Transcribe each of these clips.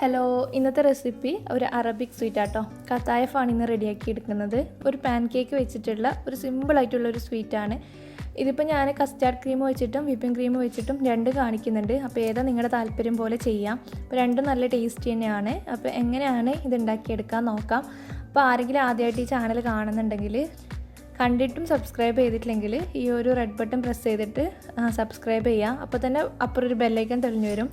Hello, ഇന്നത്തെ recipe ഒരു Arabic sweet ആട്ടോ. കത്തായഫ് ആണ് ഇന്ന് റെഡിയാക്കി എടുക്കുന്നത്. ഒരു പാൻ കേക്ക് വെച്ചിട്ടുള്ള ഒരു സിമ്പിളായിട്ടുള്ളൊരു സ്വീറ്റാണ്. ഇതിപ്പോൾ ഞാൻ കസ്റ്റാർഡ് ക്രീം വെച്ചിട്ടും വിപ്പിംഗ് ക്രീം വെച്ചിട്ടും രണ്ട് കാണിക്കുന്നുണ്ട്. അപ്പോൾ ഏതാ നിങ്ങളുടെ താല്പര്യം പോലെ ചെയ്യാം. അപ്പോൾ രണ്ടും നല്ല ടേസ്റ്റി തന്നെയാണ്. അപ്പോൾ എങ്ങനെയാണ് ഇത് ഉണ്ടാക്കിയെടുക്കാൻ നോക്കാം. അപ്പോൾ ആരെങ്കിലും ആദ്യമായിട്ട് ഈ ചാനൽ കാണുന്നുണ്ടെങ്കിൽ കണ്ടിട്ടും സബ്സ്ക്രൈബ് ചെയ്തിട്ടില്ലെങ്കിൽ ഈ ഒരു റെഡ് ബട്ടൺ പ്രസ് ചെയ്തിട്ട് സബ്സ്ക്രൈബ് ചെയ്യുക. അപ്പോൾ തന്നെ അപ്പുറം ഒരു ബെല്ലൈക്കൺ തെളിഞ്ഞു വരും.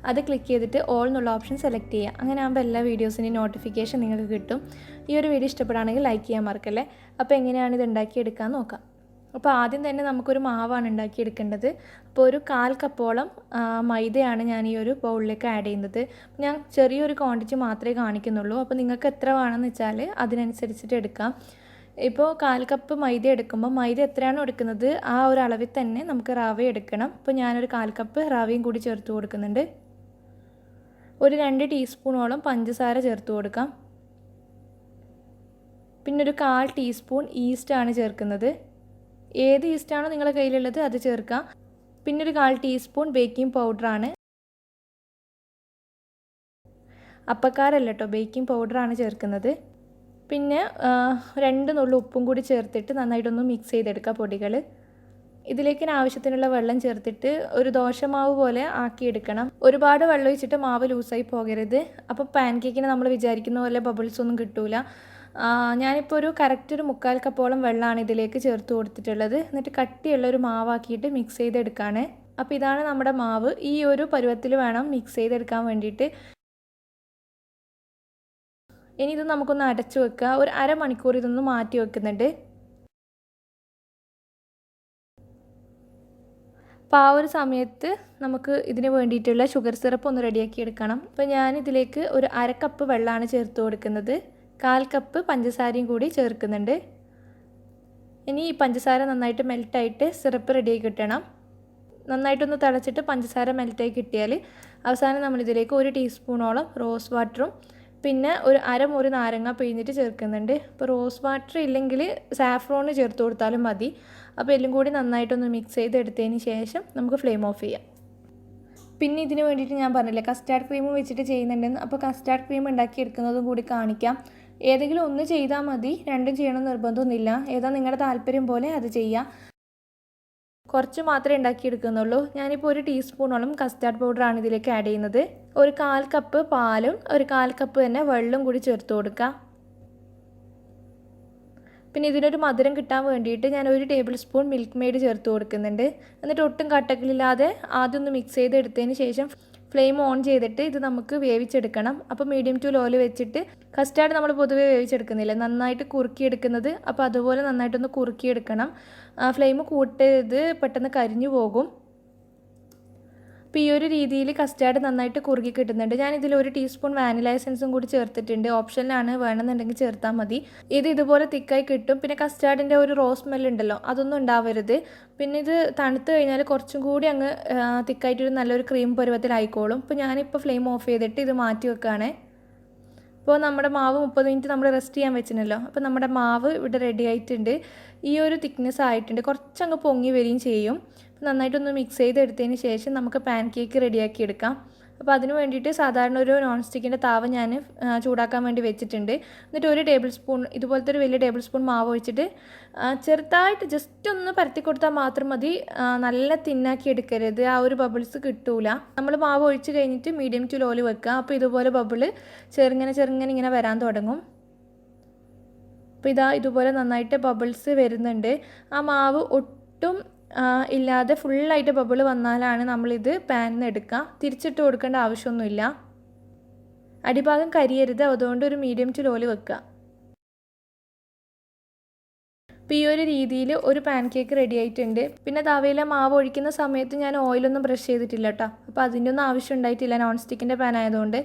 അത് ക്ലിക്ക് ചെയ്തിട്ട് ഓൾ എന്നുള്ള ഓപ്ഷൻ സെലക്ട് ചെയ്യുക. അങ്ങനെ ആകുമ്പോൾ എല്ലാ വീഡിയോസിൻ്റെയും നോട്ടിഫിക്കേഷൻ നിങ്ങൾക്ക് കിട്ടും. ഈ ഒരു വീഡിയോ ഇഷ്ടപ്പെടുകയാണെങ്കിൽ ലൈക്ക് ചെയ്യാൻ മറക്കല്ലേ. അപ്പോൾ എങ്ങനെയാണ് ഇത് ഉണ്ടാക്കിയെടുക്കാൻ നോക്കാം. അപ്പോൾ ആദ്യം തന്നെ നമുക്കൊരു മാവാണ് ഉണ്ടാക്കിയെടുക്കേണ്ടത്. അപ്പോൾ ഒരു 1/4 കപ്പോളം മൈദയാണ് ഞാൻ ഈ ഒരു ബൗളിലേക്ക് ആഡ് ചെയ്യുന്നത്. ഞാൻ ചെറിയൊരു ക്വാണ്ടിറ്റി മാത്രമേ കാണിക്കുന്നുള്ളൂ. അപ്പോൾ നിങ്ങൾക്ക് എത്ര വേണമെന്ന് വെച്ചാൽ അതിനനുസരിച്ചിട്ട് എടുക്കാം. ഇപ്പോൾ 1/4 കപ്പ് മൈദ എടുക്കുമ്പോൾ മൈദ എത്രയാണോ എടുക്കുന്നത് ആ ഒരു അളവിൽ തന്നെ നമുക്ക് റവ എടുക്കണം. അപ്പോൾ ഞാനൊരു 1/4 കപ്പ് റവയും കൂടി ചേർത്ത് കൊടുക്കുന്നുണ്ട്. ഒരു 2 ടീസ്പൂണോളം പഞ്ചസാര ചേർത്ത് കൊടുക്കാം. പിന്നെ ഒരു 1/4 ടീസ്പൂൺ ഈസ്റ്റാണ് ചേർക്കുന്നത്. ഏത് ഈസ്റ്റാണോ നിങ്ങളുടെ കയ്യിലുള്ളത് അത് ചേർക്കാം. പിന്നെ ഒരു 1/4 ടീസ്പൂൺ ബേക്കിംഗ് പൗഡറാണ്. അപ്പക്കാരല്ല കേട്ടോ, ബേക്കിംഗ് പൗഡറാണ് ചേർക്കുന്നത്. പിന്നെ 2 നുള്ളു ഉപ്പും കൂടി ചേർത്തിട്ട് നന്നായിട്ടൊന്ന് മിക്സ് ചെയ്തെടുക്കുക പൊടികൾ. ഇതിലേക്ക് ആവശ്യത്തിനുള്ള വെള്ളം ചേർത്തിട്ട് ഒരു ദോശമാവ് പോലെ ആക്കിയെടുക്കണം. ഒരുപാട് വെള്ളം ഒഴിച്ചിട്ട് മാവ് ലൂസായി പോകരുത്. അപ്പോൾ പാൻ കേക്കിന് നമ്മൾ വിചാരിക്കുന്ന പോലെ ബബിൾസ് ഒന്നും കിട്ടൂല. ഞാനിപ്പോൾ ഒരു കറക്റ്റ് ഒരു 1/4 കപ്പോളം വെള്ളമാണ് ഇതിലേക്ക് ചേർത്ത് കൊടുത്തിട്ടുള്ളത്. എന്നിട്ട് കട്ടിയുള്ള ഒരു മാവാക്കിയിട്ട് മിക്സ് ചെയ്തെടുക്കുകയാണ്. അപ്പോൾ ഇതാണ് നമ്മുടെ മാവ്. ഈ ഒരു പരുവത്തിൽ വേണം മിക്സ് ചെയ്തെടുക്കാൻ വേണ്ടിയിട്ട്. ഇനി ഇത് നമുക്കൊന്ന് അടച്ചു വെക്കുക. ഒരു അരമണിക്കൂർ ഇതൊന്ന് മാറ്റി വെക്കുന്നുണ്ട്. അപ്പോൾ ആ ഒരു സമയത്ത് നമുക്ക് ഇതിന് വേണ്ടിയിട്ടുള്ള ഷുഗർ സിറപ്പ് ഒന്ന് റെഡിയാക്കി എടുക്കണം. അപ്പോൾ ഞാനിതിലേക്ക് ഒരു 1/2 കപ്പ് വെള്ളമാണ് ചേർത്ത് കൊടുക്കുന്നത്. 1/4 കപ്പ് പഞ്ചസാരയും കൂടി ചേർക്കുന്നുണ്ട്. ഇനി ഈ പഞ്ചസാര നന്നായിട്ട് മെൽറ്റായിട്ട് സിറപ്പ് റെഡിയാക്കി കിട്ടണം. നന്നായിട്ടൊന്ന് തിളച്ചിട്ട് പഞ്ചസാര മെൽറ്റായി കിട്ടിയാൽ അവസാനം നമ്മളിതിലേക്ക് 1 ടീസ്പൂണോളം റോസ് വാട്ടറും പിന്നെ ഒരു അരമുറി നാരങ്ങ പിഴിഞ്ഞിട്ട് ചേർക്കുന്നുണ്ട്. ഇപ്പോൾ റോസ് വാട്ടർ ഇല്ലെങ്കിൽ സാഫ്രോൺ ചേർത്ത് കൊടുത്താലും മതി. അപ്പോൾ എല്ലാം കൂടി നന്നായിട്ടൊന്ന് മിക്സ് ചെയ്തെടുത്തതിന് ശേഷം നമുക്ക് ഫ്ലെയിം ഓഫ് ചെയ്യാം. പിന്നെ ഇതിന് വേണ്ടിയിട്ട് ഞാൻ പറഞ്ഞില്ലേ കസ്റ്റാർഡ് ക്രീം വെച്ചിട്ട് ചെയ്യുന്നുണ്ടെന്ന്. അപ്പോൾ കസ്റ്റാർഡ് ക്രീം ഉണ്ടാക്കിയെടുക്കുന്നതും കൂടി കാണിക്കാം. ഏതെങ്കിലും ഒന്ന് ചെയ്താൽ മതി, രണ്ടും ചെയ്യണമെന്ന് നിർബന്ധമൊന്നുമില്ല. ഏതാ നിങ്ങളുടെ താല്പര്യം പോലെ അത് ചെയ്യാം. കുറച്ച് മാത്രമേ ഉണ്ടാക്കിയെടുക്കുന്നുള്ളൂ. ഞാനിപ്പോൾ 1 ടീസ്പൂണോളം കസ്റ്റാർഡ് പൗഡറാണ് ഇതിലേക്ക് ആഡ് ചെയ്യുന്നത്. ഒരു 1/4 കപ്പ് പാലും ഒരു 1/4 കപ്പ് തന്നെ വെള്ളം കൂടി ചേർത്ത് കൊടുക്കുക. പിന്നെ ഇതിനൊരു മധുരം കിട്ടാൻ വേണ്ടിയിട്ട് ഞാൻ 1 ടേബിൾ സ്പൂൺ മിൽക്ക് മെയ്ഡ് ചേർത്ത് കൊടുക്കുന്നുണ്ട്. എന്നിട്ട് ഒട്ടും കട്ടകളില്ലാതെ ആദ്യം ഒന്ന് മിക്സ് ചെയ്തെടുത്തതിന് ശേഷം ഫ്ലെയിം ഓൺ ചെയ്തിട്ട് ഇത് നമുക്ക് വേവിച്ചെടുക്കണം. അപ്പോൾ മീഡിയം ടു ലോയിൽ വെച്ചിട്ട് കസ്റ്റാർഡ് നമ്മൾ പൊതുവേ വേവിച്ചെടുക്കുന്നില്ല, നന്നായിട്ട് കുറുക്കിയെടുക്കുന്നത്. അപ്പോൾ അതുപോലെ നന്നായിട്ടൊന്ന് കുറുക്കിയെടുക്കണം. ഫ്ലെയിം കൂട്ടരുത്, പെട്ടെന്ന് കരിഞ്ഞു പോകും. അപ്പോൾ ഈ ഒരു രീതിയിൽ കസ്റ്റാർഡ് നന്നായിട്ട് കുറുകി കിട്ടുന്നുണ്ട്. ഞാനിതിൽ 1 ടീസ്പൂൺ വാനില എസൻസും കൂടി ചേർത്തിട്ടുണ്ട്. ഓപ്ഷനിലാണ്, വേണമെന്നുണ്ടെങ്കിൽ ചേർത്താൽ മതി. ഇത് ഇതുപോലെ തിക്കായി കിട്ടും. പിന്നെ കസ്റ്റാർഡിൻ്റെ ഒരു റോസ് സ്മെല്ല് ഉണ്ടല്ലോ, അതൊന്നും ഉണ്ടാവരുത്. പിന്നെ ഇത് തണുത്ത് കഴിഞ്ഞാൽ കുറച്ചും കൂടി അങ്ങ് തിക്കായിട്ടൊരു നല്ലൊരു ക്രീം പരുവത്തിലായിക്കോളും. ഇപ്പോൾ ഞാനിപ്പോൾ ഫ്ലെയിം ഓഫ് ചെയ്തിട്ട് ഇത് മാറ്റി വെക്കുകയാണ്. ഇപ്പോൾ നമ്മുടെ മാവ് 30 മിനിറ്റ് നമ്മൾ റെസ്റ്റ് ചെയ്യാൻ വെച്ചിട്ടുണ്ടല്ലോ. അപ്പോൾ നമ്മുടെ മാവ് ഇവിടെ റെഡി ആയിട്ടുണ്ട്. ഈ ഒരു തിക്നെസ് ആയിട്ടുണ്ട്. കുറച്ചങ്ങ് പൊങ്ങി വരികയും ചെയ്യും. നന്നായിട്ടൊന്ന് മിക്സ് ചെയ്തെടുത്തതിന് ശേഷം നമുക്ക് പാൻ കേക്ക് റെഡിയാക്കി എടുക്കാം. അപ്പോൾ അതിന് വേണ്ടിയിട്ട് സാധാരണ ഒരു നോൺ സ്റ്റിക്കിൻ്റെ താവ ഞാൻ ചൂടാക്കാൻ വേണ്ടി വെച്ചിട്ടുണ്ട്. എന്നിട്ട് 1 ടേബിൾ സ്പൂൺ ഇതുപോലത്തെ ഒരു വലിയ ടേബിൾ സ്പൂൺ മാവ് ഒഴിച്ചിട്ട് ചെറുതായിട്ട് ജസ്റ്റ് ഒന്ന് പരത്തി കൊടുത്താൽ മാത്രം മതി. നല്ല തിന്നാക്കി എടുക്കരുത്, ആ ഒരു ബബിൾസ് കിട്ടൂല. നമ്മൾ മാവ് ഒഴിച്ച് കഴിഞ്ഞിട്ട് മീഡിയം ടു ലോയിൽ വെക്കുക. അപ്പോൾ ഇതുപോലെ ബബിള് ചെറുങ്ങനെ ഇങ്ങനെ വരാൻ തുടങ്ങും. അപ്പോൾ ഇതുപോലെ നന്നായിട്ട് ബബിൾസ് വരുന്നുണ്ട്. ആ മാവ് ഒട്ടും ഇല്ലാതെ ഫുള്ളായിട്ട് ബബിൾ വന്നാലാണ് നമ്മളിത് പാനിൽ നിന്ന് എടുക്കുക. തിരിച്ചിട്ട് കൊടുക്കേണ്ട ആവശ്യമൊന്നുമില്ല. അടിഭാഗം കരിയരുത്, അതുകൊണ്ട് ഒരു മീഡിയം ടു ലോയിൽ വെക്കുക. അപ്പോൾ ഈ ഒരു രീതിയിൽ ഒരു പാൻ കേക്ക് റെഡി ആയിട്ടുണ്ട്. പിന്നെ തവയിലെ മാവ് ഒഴിക്കുന്ന സമയത്ത് ഞാൻ ഓയിലൊന്നും ബ്രഷ് ചെയ്തിട്ടില്ല കേട്ടോ. അപ്പോൾ അതിൻ്റെ ഒന്നും ആവശ്യം ഉണ്ടായിട്ടില്ല, നോൺ സ്റ്റിക്കിൻ്റെ പാൻ ആയതുകൊണ്ട്.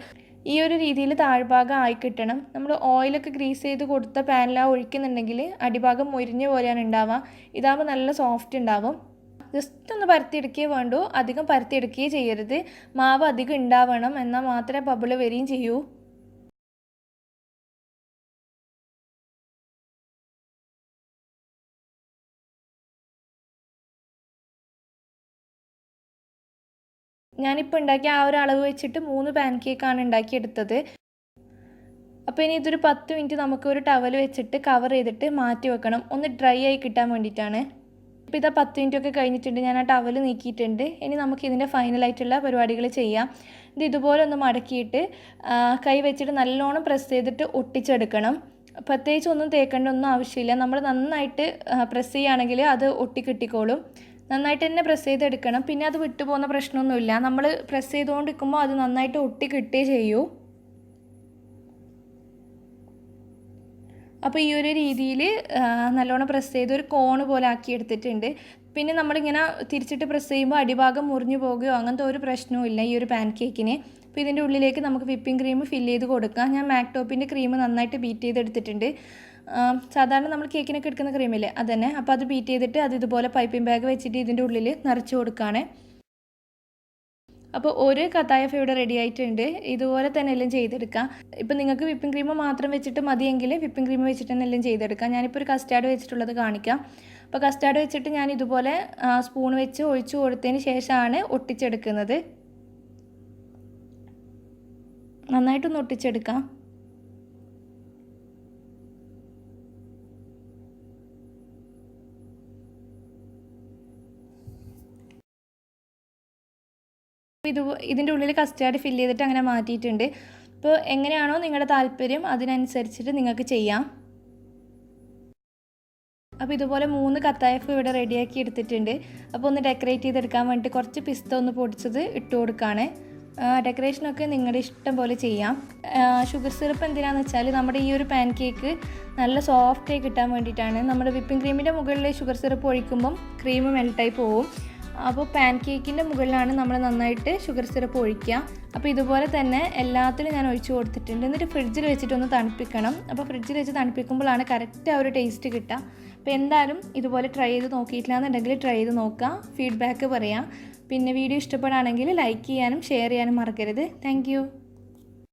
ഈ ഒരു രീതിയിൽ താഴ്ഭാഗം ആയി കിട്ടണം. നമ്മൾ ഓയിലൊക്കെ ഗ്രീസ് ചെയ്ത് കൊടുത്ത പാനിലാണ് ഒഴിക്കുന്നുണ്ടെങ്കിൽ അടിഭാഗം മൊരിഞ്ഞ പോലെയാണ് ഉണ്ടാവുക. ഇതാകുമ്പോൾ നല്ല സോഫ്റ്റ് ഉണ്ടാവും. ജസ്റ്റ് ഒന്ന് പരത്തിയെടുക്കുകയേ വേണ്ടൂ, അധികം പരത്തിയെടുക്കുകയേ ചെയ്യരുത്. മാവ് അധികം ഉണ്ടാവണം, എന്നാൽ മാത്രമേ ബബിൾ വരികയും ചെയ്യൂ. ഞാനിപ്പോൾ ഉണ്ടാക്കിയ ആ ഒരു അളവ് വെച്ചിട്ട് 3 പാൻ കേക്കാണ് ഉണ്ടാക്കിയെടുത്തത്. അപ്പോൾ ഇനി ഇതൊരു 10 മിനിറ്റ് നമുക്ക് ഒരു ടവൽ വെച്ചിട്ട് കവർ ചെയ്തിട്ട് മാറ്റി വെക്കണം, ഒന്ന് ഡ്രൈ ആയി കിട്ടാൻ വേണ്ടിയിട്ടാണ്. ഇപ്പോൾ ഇതാ 10 മിനിറ്റ് ഒക്കെ കഴിഞ്ഞിട്ടുണ്ട്, ഞാൻ ആ ടവൽ നീക്കിയിട്ടുണ്ട്. ഇനി നമുക്ക് ഇതിൻ്റെ ഫൈനലായിട്ടുള്ള പരിപാടികൾ ചെയ്യാം. ഇത് ഇതുപോലെ ഒന്ന് മടക്കിയിട്ട് കൈ വെച്ചിട്ട് നല്ലോണം പ്രസ് ചെയ്തിട്ട് ഒട്ടിച്ചെടുക്കണം. പ്രത്യേകിച്ച് ഒന്നും തേക്കേണ്ട ഒന്നും ആവശ്യമില്ല. നമ്മൾ നന്നായിട്ട് പ്രസ് ചെയ്യുകയാണെങ്കിൽ അത് ഒട്ടിക്കിട്ടിക്കോളും. നന്നായിട്ട് തന്നെ പ്രസ് ചെയ്തെടുക്കണം. പിന്നെ അത് വിട്ടുപോകുന്ന പ്രശ്നമൊന്നുമില്ല. നമ്മൾ പ്രസ് ചെയ്തുകൊണ്ടിരിക്കുമ്പോൾ അത് നന്നായിട്ട് ഒട്ടിക്കിട്ടേ ചെയ്യൂ. അപ്പോൾ ഈ ഒരു രീതിയിൽ നല്ലോണം പ്രസ് ചെയ്ത് ഒരു കോണ് പോലെ ആക്കി എടുത്തിട്ടുണ്ട്. പിന്നെ നമ്മളിങ്ങനെ തിരിച്ചിട്ട് പ്രസ് ചെയ്യുമ്പോൾ അടിഭാഗം മുറിഞ്ഞു പോകുകയോ അങ്ങനത്തെ ഒരു പ്രശ്നവും ഇല്ല ഈ ഒരു പാൻ കേക്കിന്. അപ്പോൾ ഇതിൻ്റെ ഉള്ളിലേക്ക് നമുക്ക് വിപ്പിംഗ് ക്രീം ഫില്ല് ചെയ്ത് കൊടുക്കാം. ഞാൻ മാക്ടോപ്പിൻ്റെ ക്രീം നന്നായിട്ട് ബീറ്റ് ചെയ്തെടുത്തിട്ടുണ്ട്. സാധാരണ നമ്മൾ കേക്കിനൊക്കെ എടുക്കുന്ന ക്രീമില്ലേ അതന്നെ. അപ്പോൾ അത് ബീറ്റ് ചെയ്തിട്ട് അത് ഇതുപോലെ പൈപ്പിംഗ് ബാഗ് വെച്ചിട്ട് ഇതിൻ്റെ ഉള്ളിൽ നിറച്ച് കൊടുക്കുകയാണ്. അപ്പോൾ ഒരു കത്തായഫ് ഇവിടെ റെഡി ആയിട്ടുണ്ട്. ഇതുപോലെ തന്നെ എല്ലാം ചെയ്തെടുക്കാം. ഇപ്പോൾ നിങ്ങൾക്ക് വിപ്പിംഗ് ക്രീം മാത്രം വെച്ചിട്ട് മതിയെങ്കിൽ വിപ്പിംഗ് ക്രീം വെച്ചിട്ട് തന്നെ എല്ലാം ചെയ്തെടുക്കാം. ഞാനിപ്പോൾ ഒരു കസ്റ്റാർഡ് വെച്ചിട്ടുള്ളത് കാണിക്കാം. അപ്പോൾ കസ്റ്റാർഡ് വെച്ചിട്ട് ഞാൻ ഇതുപോലെ സ്പൂൺ വെച്ച് ഒഴിച്ചു കൊടുത്തതിന് ശേഷമാണ് ഒട്ടിച്ചെടുക്കുന്നത്. നന്നായിട്ടൊന്ന് ഒട്ടിച്ചെടുക്കാം. ഇതിൻ്റെ ഉള്ളിൽ കസ്റ്റാർഡ് ഫില്ല് ചെയ്തിട്ട് അങ്ങനെ മാറ്റിയിട്ടുണ്ട്. അപ്പോൾ എങ്ങനെയാണോ നിങ്ങളുടെ താല്പര്യം അതിനനുസരിച്ചിട്ട് നിങ്ങൾക്ക് ചെയ്യാം. അപ്പോൾ ഇതുപോലെ 3 കത്തായഫ് ഇവിടെ റെഡിയാക്കി എടുത്തിട്ടുണ്ട്. അപ്പോൾ ഒന്ന് ഡെക്കറേറ്റ് ചെയ്തെടുക്കാൻ വേണ്ടിയിട്ട് കുറച്ച് പിസ്ത ഒന്ന് പൊടിച്ചത് ഇട്ട് കൊടുക്കുകയാണ്. ഡെക്കറേഷനൊക്കെ നിങ്ങളുടെ ഇഷ്ടം പോലെ ചെയ്യാം. ഷുഗർ സിറപ്പ് എന്തിനാണെന്ന് വെച്ചാൽ നമ്മുടെ ഈ ഒരു പാൻ കേക്ക് നല്ല സോഫ്റ്റായി കിട്ടാൻ വേണ്ടിയിട്ടാണ്. നമ്മുടെ വിപ്പിംഗ് ക്രീമിൻ്റെ മുകളിൽ ഷുഗർ സിറപ്പ് ഒഴിക്കുമ്പം ക്രീം മെൽട്ടായി പോവും. അപ്പോൾ പാൻ കേക്കിൻ്റെ മുകളിലാണ് നമ്മൾ നന്നായിട്ട് ഷുഗർ സിറപ്പ് ഒഴിക്കുക. അപ്പോൾ ഇതുപോലെ തന്നെ എല്ലാത്തിലും ഞാൻ ഒഴിച്ചു കൊടുത്തിട്ടുണ്ട്. എന്നിട്ട് ഫ്രിഡ്ജിൽ വെച്ചിട്ടൊന്ന് തണുപ്പിക്കണം. അപ്പോൾ ഫ്രിഡ്ജിൽ വെച്ച് തണുപ്പിക്കുമ്പോഴാണ് കറക്റ്റ് ആ ഒരു ടേസ്റ്റ് കിട്ടുക. അപ്പോൾ എന്തായാലും ഇതുപോലെ ട്രൈ ചെയ്ത് നോക്കിയിട്ടില്ല എന്നുണ്ടെങ്കിൽ ട്രൈ ചെയ്ത് നോക്കുക, ഫീഡ്ബാക്ക് പറയാം. പിന്നെ വീഡിയോ ഇഷ്ടപ്പെടുകയാണെങ്കിൽ ലൈക്ക് ചെയ്യാനും ഷെയർ ചെയ്യാനും മറക്കരുത്. താങ്ക്